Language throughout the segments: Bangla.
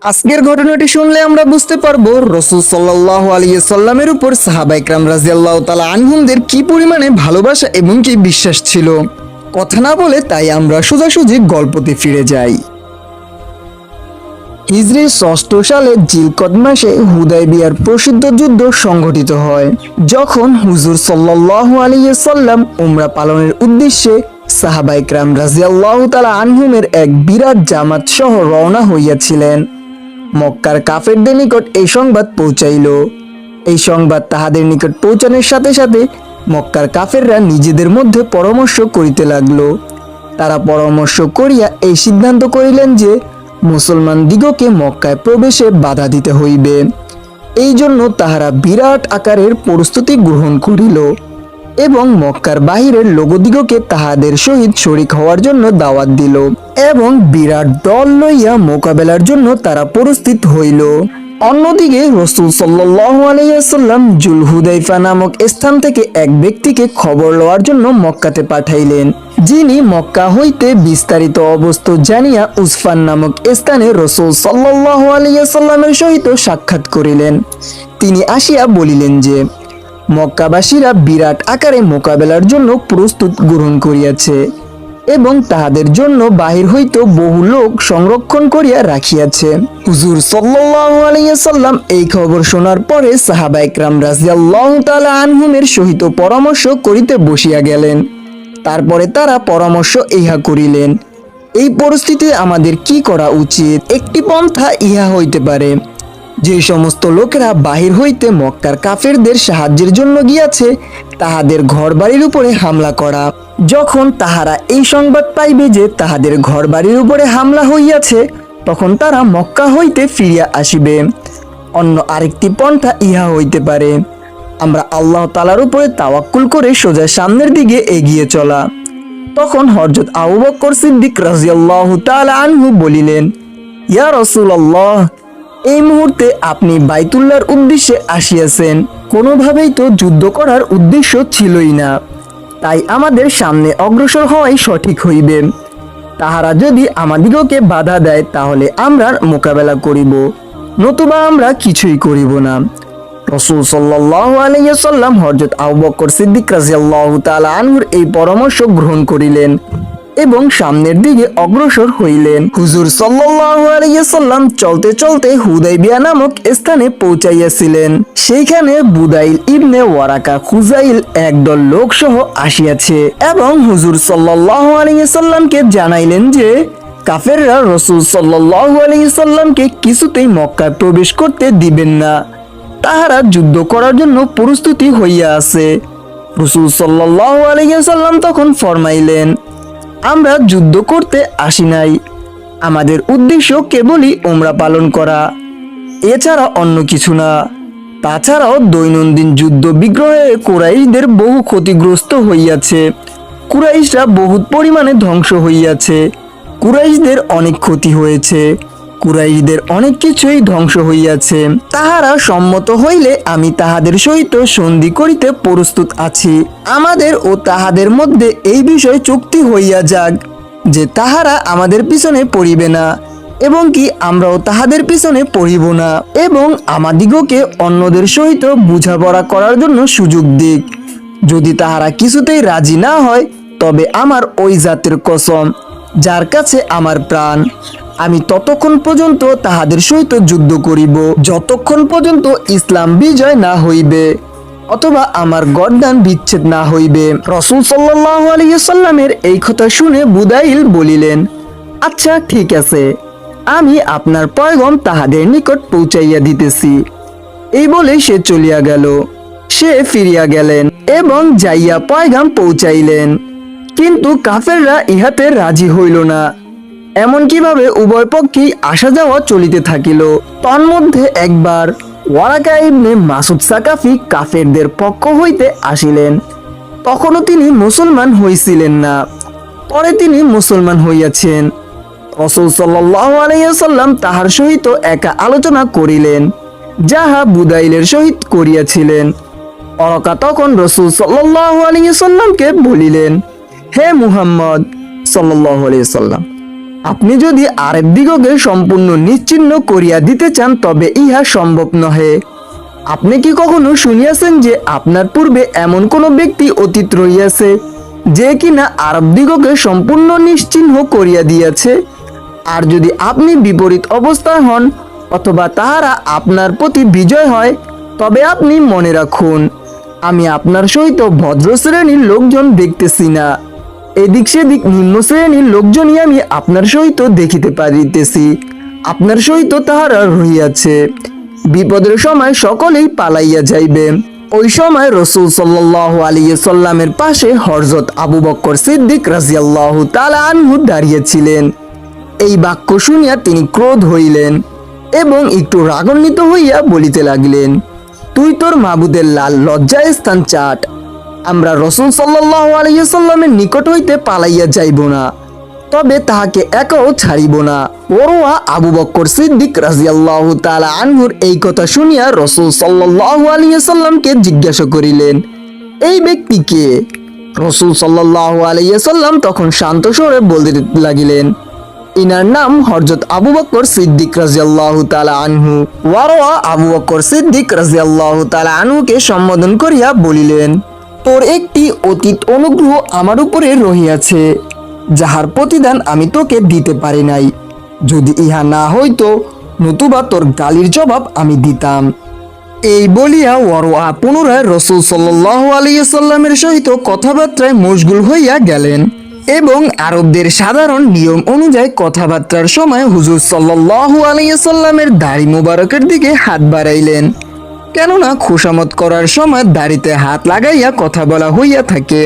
আজকের ঘটনাটি শুনলে আমরা বুঝতে পারবো রাসূল সাল্লাল্লাহু আলাইহি সাল্লামের উপর সাহাবায়ে কেরাম রাদিয়াল্লাহু তাআলা আনহুমদের কি পরিমাণে ভালোবাসা এবং কি বিশ্বাস ছিল। কথা না বলে তাই আমরা সোজাসুজি গল্পতে ফিরে যাই। হিজরি ৬ষ্ঠ সালে জিলকদ মাসে হুদায়বিয়ার প্রসিদ্ধ যুদ্ধ সংঘটিত হয়, যখন হুজুর সাল্লাল্লাহু আলাইহি সাল্লাম উমরা পালনের উদ্দেশ্যে সাহাবায়ে কেরাম রাদিয়াল্লাহু তাআলা আনহুমের এক বিরাট জামাত সহ রওনা হইয়াছিলেন। মক্কার কাফেরদের নিকট এই সংবাদ পৌঁছাইল। এই সংবাদ তাহাদের নিকট পৌঁছানোর সাথে সাথে মক্কার কাফেররা নিজেদের মধ্যে পরামর্শ করিতে লাগলো। তারা পরামর্শ করিয়া এই সিদ্ধান্ত করিলেন যে মুসলমান দিগকে মক্কায় প্রবেশে বাধা দিতে হইবে। এই জন্য তাহারা বিরাট আকারের প্রস্তুতি গ্রহণ করিল এবং মক্কার বাহিরের লোকদিগকে তাহাদের সহিত শরীক হওয়ার জন্য দাওয়াত দিল এবং বিরাট দল লইয়া মোকাবেলার জন্য তারা প্রস্তুত হইল। অন্যদিকে রাসূল সাল্লাল্লাহু আলাইহি ওয়াসাল্লাম জুলহুদাইফা নামক স্থান থেকে এক ব্যক্তিকে খবর লওয়ার জন্য মক্কাতে পাঠাইলেন, যিনি মক্কা হইতে বিস্তারিত অবস্থা জানিয়া উসফান নামক স্থানে রাসূল সাল্লাল্লাহু আলাইহি ওয়াসাল্লামের সহিত সাক্ষাৎ করিলেন। তিনি আসিয়া বলিলেন যে মক্কাবাসীরা বিরাট আকারে মোকাবেলার জন্য প্রস্তুত গ্রহণ করিয়াছে এবং তাহাদের জন্য বাহির হইতে বহু লোক সংরক্ষণ করিয়া রাখিয়াছে। হুজুর সাল্লাল্লাহু আলাইহি সাল্লাম এই খবর শোনার পরে সাহাবায়ে কেরাম রাদিয়াল্লাহু তাআলা আনহুমের সহিত পরামর্শ করিতে বসিয়া গেলেন। তারপরে তারা পরামর্শ ইহা করিলেন, এই পরিস্থিতিতে আমাদের কি করা উচিত। একটি পন্থা ইহা হইতে পারে, যে সমস্ত লোকেরা বাহির হইতে মক্কার কাফেরদের সাহায্যের জন্য গিয়াছে তাহাদের ঘরবাড়ির উপরে হামলা করা। যখন তাহারা এই সংবাদ পাইবে যে তাহাদের ঘরবাড়ির উপরে হামলা হইয়াছে, তখন তারা মক্কা হইতে ফিরিয়া আসিবে। অন্য আরেকটি পন্থা ইহা হইতে পারে, আমরা আল্লাহ তাআলার উপরে তাওয়াক্কুল করে সোজা সামনের দিকে এগিয়ে চলা। তখন হযরত আবু বকর সিদ্দিক রাদিয়াল্লাহু তাআলা আনহু বলিলেন, ইয়া রাসূলুল্লাহ, এই মুহূর্তে আপনি বাইতুল্লাহর উদ্দেশ্যে আসিয়াছেন, কোনোভাবেই তো যুদ্ধ করার উদ্দেশ্য ছিলই না, তাই আমাদের সামনে অগ্রসর হওয়াই সঠিক হইবে। তাহারা যদি আমাদিগকে বাধা দেয় তাহলে আমরা মোকাবেলা করিব, নতুবা আমরা কিছুই করিব না। রাসূল সাল্লাল্লাহু আলাইহি ওয়াসাল্লাম হযরত আবু বকর সিদ্দিক রাদিয়াল্লাহু তাআলা আনহুর এই পরামর্শ গ্রহণ করিলেন এবং সামনের দিকে অগ্রসর হইলেন। হুজুর সাল্লাল্লাহু আলাইহি ওয়াসাল্লাম চলতে চলতে হুদায়বিয়া নামক স্থানে পৌঁছাইয়াছিলেন। সেইখানে বুদাইল ইবনে ওয়ারাকা খুজাইল একদল লোক সহ আসিয়াছে এবং হুজুর সাল্লাল্লাহু আলাইহি ওয়াসাল্লামকে জানাইলেন যে কাফেররা রাসূল সাল্লাল্লাহু আলাইহি ওয়াসাল্লামকে কিছুতেই মক্কায় প্রবেশ করতে দিবেন না, তাহারা যুদ্ধ করার জন্য প্রস্তুতি হইয়া আছে। রাসূল সাল্লাল্লাহু আলাইহি ওয়াসাল্লাম তখন ফরমাইলেন, আমরা যুদ্ধ করতে আসি নাই, আমাদের উদ্দেশ্য কেবলই উমরা পালন করা, এছাড়া অন্য কিছু না। তাছাড়াও দৈনন্দিন যুদ্ধ বিগ্রহে কুরাইশদের বহু ক্ষতিগ্রস্ত হইয়াছে, কুরাইশরা বহুত পরিমাণে ধ্বংস হইয়াছে, কুরাইশদের অনেক ক্ষতি হয়েছে, কুরাইশদের অনেক কিছুই ধ্বংস হইয়াছে। তাহারা সম্মত হইলে আমি তাহাদের সহিত সন্ধি করিতে প্রস্তুত আছি। আমাদের ও তাহাদের মধ্যে এই বিষয় চুক্তি হইয়া যাক যে তাহারা আমাদের পিছনে পড়িবে না এবং কি আমরাও তাহাদের পিছনে পড়িব না, এবং আমাদিগকে অন্যদের সহিত বুঝাপড়া করার জন্য সুযোগ দিক। যদি তাহারা কিছুতেই রাজি না হয়, তবে আমার ওই জাতের কসম যার কাছে আমার প্রাণ, আমি ততক্ষণ পর্যন্ত তাহাদের সহিত যুদ্ধ করিব যতক্ষণ পর্যন্ত ইসলাম বিজয় না হইবে অথবা আমার গর্দান বিচ্ছেদ না হইবে। রাসূল সাল্লাল্লাহু আলাইহি ওয়াসাল্লামের এই কথা শুনে বুদাইল বলিলেন, আচ্ছা ঠিক আছে, আমি আপনার পয়গম তাহাদের নিকট পৌঁছাইয়া দিতেছি। এই বলে সে চলিয়া গেল। সে ফিরিয়া গেলেন এবং যাইয়া পয়গাম পৌঁছাইলেন, কিন্তু কাফেররা ইহাতে রাজি হইল না। এমন কিভাবে উভয় পক্ষেই আসা যাওয়া চলিতে থাকিল। তন্মধ্যে একবার ওয়ারাকা ইবনে মাসুদ সাকাফি কাফেরদের পক্ষ হইতে আসিলেন। তখনও তিনি মুসলমান হইছিলেন না, পরে তিনি মুসলমান হইয়াছেন। রাসূল সাল্লাল্লাহু আলাইহি ওয়াসাল্লাম তাহার সহিত একা আলোচনা করিলেন, যাহা বুদাইলের সহিত করিয়াছিলেন। ওয়ারাকা তখন রাসূল সাল্লাল্লাহু আলাইহি ওয়াসাল্লামকে বলিলেন, হে মুহাম্মদ সাল্লাল্লাহু আলাইহি ওয়াসাল্লাম, আপনি যদি আরেক দিগকে সম্পূর্ণ নিশ্চিহ্ন করিয়া দিতে চান তবে ইহা সম্ভব নহে। আপনি কি কখনো শুনিয়াছেন যে আপনার পূর্বে এমন কোনো ব্যক্তি অতীত রহিয়াছে যে কিনা আরব দিগকে সম্পূর্ণ নিশ্চিহ্ন করিয়া দিয়াছে? আর যদি আপনি বিপরীত অবস্থায় হন অথবা তাহারা আপনার প্রতি বিজয় হয় তবে আপনি মনে রাখুন, আমি আপনার সহিত ভদ্র শ্রেণীর লোকজন দেখতেছি না, এদিক সেদিক নিম্ন শ্রেণীর লোকজনই আমি আপনার সহিত দেখিতে পারিতেছি। আপনার সহিত তাহারা রহিয়াছে। বিপদের সময় সকলেই পালাইয়া যাইবে। ওই সময় রাসূল সাল্লাল্লাহু আলাইহি সাল্লামের পাশে হযরত আবু বকর সিদ্দিক রাদিয়াল্লাহু তাআলা আনহু দাঁড়িয়েছিলেন। এই বাক্য শুনিয়া তিনি ক্রোধ হইলেন এবং একটু রাগান্বিত হইয়া বলিতে লাগিলেন, তুই তোর মাবুদের লাল লজ্জা স্থান চাট। আমরা রাসূল সাল্লাল্লাহু আলাইহি সাল্লামের নিকট হইতে পালাইয়া যাইব না, তবে তাহাকে একাও ছাড়িব না। ওরওয়া আবু বকর সিদ্দিক রাদিয়াল্লাহু তাআলা আনহুর এই কথা শুনিয়া রাসূল সাল্লাল্লাহু আলাইহি সাল্লামকে জিজ্ঞাসা করিলেন, এই ব্যক্তি কে? রাসূল সাল্লাল্লাহু আলাইহি সাল্লাম তখন শান্ত স্বরে বলতে লাগিলেন, ইনার নাম হযরত আবু বকর সিদ্দিক রাদিয়াল্লাহু তাআলা আনহু। ওয়ারওয়া আবু বকর সিদ্দিক রাদিয়াল্লাহু তাআলা আনহুকে সম্বোধন করিয়া বলিলেন, তোর একটি অতীত অনুগ্রহ আমার উপরে রহিয়াছে, যাহার প্রতিদান আমি তোকে দিতে পারি নাই। যদি ইহা না হইতো নতুবা তোর গালির জবাব আমি দিতাম। এই বলিয়া ওয়ারওয়া পুনরায় রাসূল সাল্লাল্লাহু আলাইহি সাল্লামের সহিত কথাবার্তায় মশগুল হইয়া গেলেন এবং আরবদের সাধারণ নিয়ম অনুযায়ী কথাবার্তার সময় হুজুর সাল্লাল্লাহু আলাইহি সাল্লামের দাড়ি মুবারকের দিকে হাত বাড়াইলেন, কেননা খুশামত করার সময় দাড়িতে হাত লাগাইয়া কথা বলা হইয়া থাকে।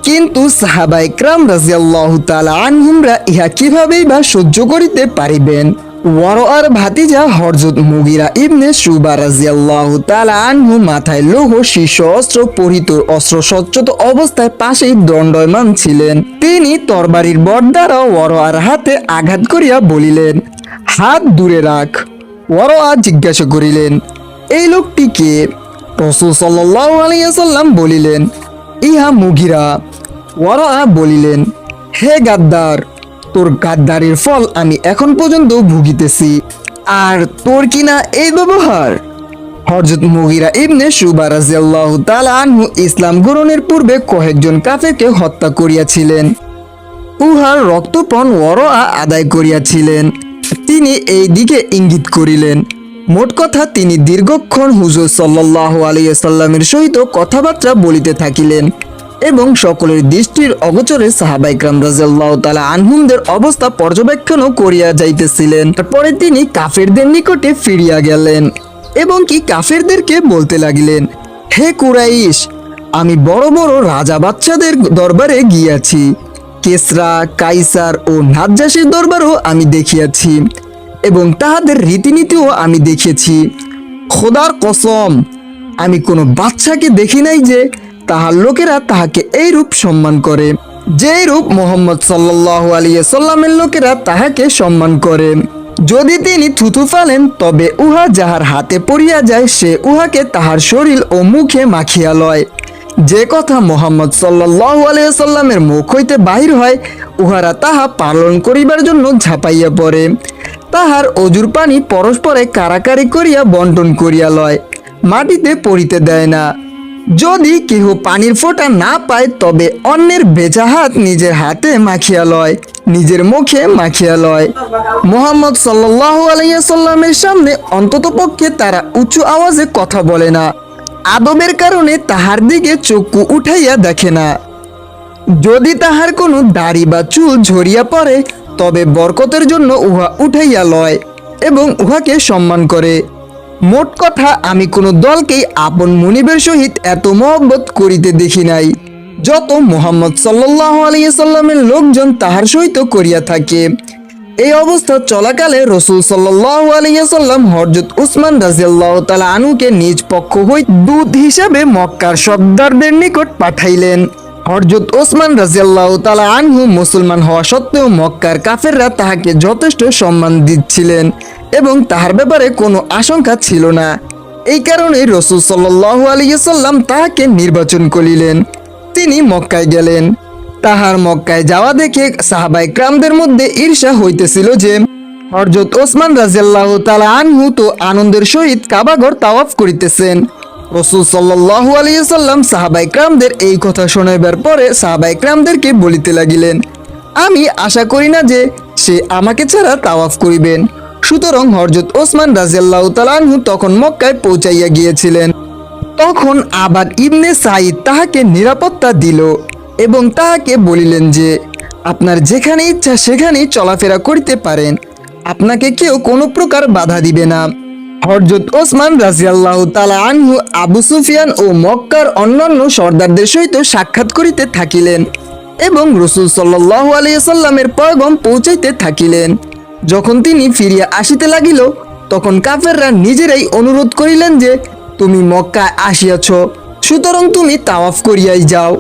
কিন্তু সাহাবায়ে কেরাম রাদিয়াল্লাহু তাআলা আনহুমরা ইহা কিভাবেই বা সহ্য করিতে পারিবেন? ওয়ারওয়ার ভাতিজা হযরত মুগিরা ইবনে শুবা রাদিয়াল্লাহু তাআলা আনহু মাথায় লৌহ শীর্ষ অস্ত্র পরিহিত অস্ত্রসজ্জিত অবস্থায় পাশেই দণ্ডায়মান ছিলেন। তিনি তরবারির বর দ্বারা ওয়ারওয়ার হাতে আঘাত করিয়া বলিলেন, হাত দূরে রাখ। ওয়ারওয়া জিজ্ঞাসা করিলেন, এই লোকটি কে? রাসূল সাল্লাল্লাহু আলাইহি সাল্লাম বলিলেন, ইহা মুগিরা। ওয়ারওয়া বলিলেন, হে গাদ্দার, তোর গাদ্দারির ফল আমি এখন পর্যন্ত ভুগিতেছি, আর তোর কিনা এই ব্যবহার? হযরত মুগিরা ইবনে শুবা রাদিয়াল্লাহু তাআলা আনহু ইসলাম গ্রহণের পূর্বে কয়েকজন কাফেরকে হত্যা করিয়াছিলেন। উহার রক্তপণ ওয়ারওয়া আদায় করিয়াছিলেন। তিনি এই দিকে ইঙ্গিত করিলেন। মোট কথা, তিনি দীর্ঘক্ষণ হুজুর সাল্লাল্লাহু আলাইহি সাল্লামের সহিত কথাবার্তা বলিতে থাকিলেন এবং সকলের দৃষ্টির অগোচরে সাহাবায়ে কেরাম রাদিয়াল্লাহু তাআলা আনহুমদের অবস্থা পর্যবেক্ষণও করিয়া যাইতেছিলেন। তারপরে তিনি কাফেরদের নিকটে ফিরিয়া গেলেন এবং কি কাফেরদেরকে বলতে লাগিলেন, হে কুরাইশ, আমি বড় বড় রাজা বাদশাদের দরবারে গিয়াছি, কেসরা, কাইসার ও নাজ্জাশীর দরবারও আমি দেখিয়াছি এবং তাহাদের রীতিনীতিও আমি দেখেছি। খোদার কসম, আমি কোনো বাদশাকে দেখি নাই যে তাহার লোকেরা তাহাকে এইরূপ সম্মান করে, যেই রূপ মুহাম্মদ সাল্লাল্লাহু আলাইহি সাল্লামের লোকেরা তাহাকে সম্মান করে। যদি তিনি থুথু ফেলেন তবে উহা যাহার হাতে পড়িয়া যায় সে উহাকে তাহার শরীর ও মুখে মাখিয়া লয়। যে কথা মুহাম্মদ সাল্লাল্লাহু আলাইহি সাল্লামের মুখ হইতে বাহির হয় উহারা তাহা পালন করিবার জন্য ঝাঁপাইয়া পড়ে। তাহার অজুর পানি পরস্পরে কারাকারি করিয়া বন্টন করিয়া লয়, মাটিতে পড়িতে দেয় না। যদি কেহ পানির ফোঁটা না পায় তবে অন্যের বেচা হাত নিজের হাতে মাখিয়া লয়, নিজের মুখে মাখিয়া লয়। মুহাম্মদ সাল্লাল্লাহু আলাইহি সাল্লামের সামনে অন্ততপক্ষে তারা উঁচু আওয়াজে কথা বলে না, আদবের কারণে তাহার দিকে চক্ষু উঠাইয়া দেখে না। যদি তাহার কোনো দাড়ি বা চুল ঝরিয়া পড়ে তবে বরকতের জন্য উহা উঠাইয়া লয় এবং উহাকে সম্মান করে। মোট কথা, আমি কোনো দলকেই আপন মুনিবের সহিত এত মহব্বত করিতে দেখি নাই যত মুহাম্মদ সাল্লাল্লাহু আলাইহি সাল্লামের লোকজন তাহার সহিত করিয়া থাকে। এই অবস্থা চলাকালে রাসূল সাল্লাল্লাহু আলাইহি সাল্লাম হযরত উসমান রাদিয়াল্লাহু তাআলা আনহুকে নিজ পক্ষ হইতে দূত হিসাবে মক্কার সর্দারদের নিকট পাঠাইলেন। হযরত ওসমান রাদিয়াল্লাহু তাআলা আনহু মুসলমান হওয়া সত্ত্বেও মক্কার কাফেররা তাহাকে যথেষ্ট সম্মান দিচ্ছিলেন এবং তাহার ব্যাপারে কোনো আশঙ্কা ছিল না। এই কারণে রাসূল সাল্লাল্লাহু আলাইহি সাল্লাম তাহাকে নির্বাচন করিলেন। তিনি মক্কায় গেলেন। তাহার মক্কায় যাওয়া দেখে সাহাবায়ে কেরামদের মধ্যে ঈর্ষা হইতেছিল যে হযরত ওসমান রাদিয়াল্লাহু তাআলা আনহু তো আনন্দের সহিত কাবাঘর তাওয়াফ করিতেছেন। রাসূল সাল্লাল্লাহু আলাইহি সাল্লাম সাহাবায়ে কেরামদের এই কথা শোনাইবার পরে সাহাবায়ে কেরামদেরকে বলিতে লাগিলেন, আমি আশা করি না যে সে আমাকে ছাড়া তাওয়াফ করিবেন। সুতরাং হযরত ওসমান রাদিয়াল্লাহু তাআলা আনহু তখন মক্কায় পৌঁছাইয়া গিয়েছিলেন। তখন আবাদ ইবনে সাঈদ তাহাকে নিরাপত্তা দিল এবং তাহাকে বলিলেন যে আপনার যেখানে ইচ্ছা সেখানেই চলাফেরা করিতে পারেন, আপনাকে কেউ কোনো প্রকার বাধা দিবে না। হযরত ওসমান রাদিয়াল্লাহু তাআলা আনহু আবু সুফিয়ান ও মক্কার অন্যান্য সর্দারদের সহিত সাক্ষাৎ করিতে থাকিলেন এবং রাসূল সাল্লাল্লাহু আলাইহি সাল্লামের পয়গম পৌঁছাইতে থাকিলেন। যখন তিনি ফিরিয়া আসিতে লাগিল তখন কাফেররা নিজেরাই অনুরোধ করিলেন যে তুমি মক্কায় আসিয়াছ, সুতরাং তুমি তাওয়াফ করিয়াই যাও।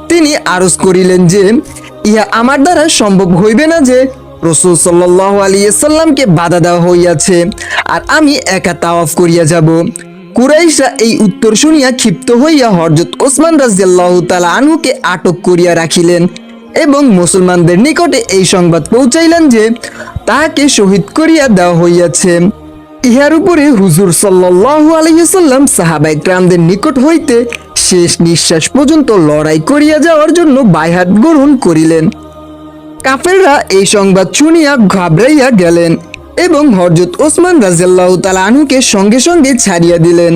তিনি আরজ করিলেন যে ইহা আমার দ্বারা সম্ভব হইবে না যে রাসূল সাল্লাল্লাহু আলাইহি সাল্লামকে বাধা দেওয়া হইয়াছে আর আমি একা তাওয়াফ করিয়া যাব। কুরাইশরা এই উত্তর শুনিয়া ক্ষিপ্ত হইয়া হযরত ওসমান রাদিয়াল্লাহু তাআলা আনহুকে আটক করিয়া রাখিলেন এবং মুসলমানদের নিকটে এই সংবাদ পৌঁছাইলেন যে তাহাকে শহীদ করিয়া দেওয়া হইয়াছে। ইহার উপরে হুজুর সাল্লাল্লাহু আলাইহি সাল্লাম সাহাবায়ে কেরামদের নিকট হইতে শেষ নিঃশ্বাস পর্যন্ত লড়াই করিয়া যাওয়ার জন্য বাইহাত গ্রহণ করিলেন। কাফেররা এই সংবাদ শুনিয়া ঘাবড়াইয়া গেলেন এবং হযরত ওসমান রাদিয়াল্লাহু তাআলা আনহুকে সঙ্গে সঙ্গে ছাড়িয়া দিলেন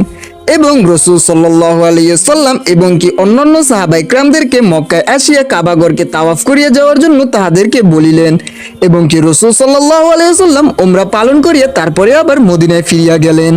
এবং রাসূল সাল্লাল্লাহু আলাইহি সাল্লাম এবং কি অন্যান্য সাহাবায়ে কেরামদেরকে মক্কায় আসিয়া কাবাঘরকে তাওয়াফ করিয়া যাওয়ার জন্য তাহাদেরকে বলিলেন এবং কি রাসূল সাল্লাল্লাহু আলাইহি সাল্লাম উমরা পালন করিয়া তারপরে আবার মদিনায় ফিরিয়া গেলেন।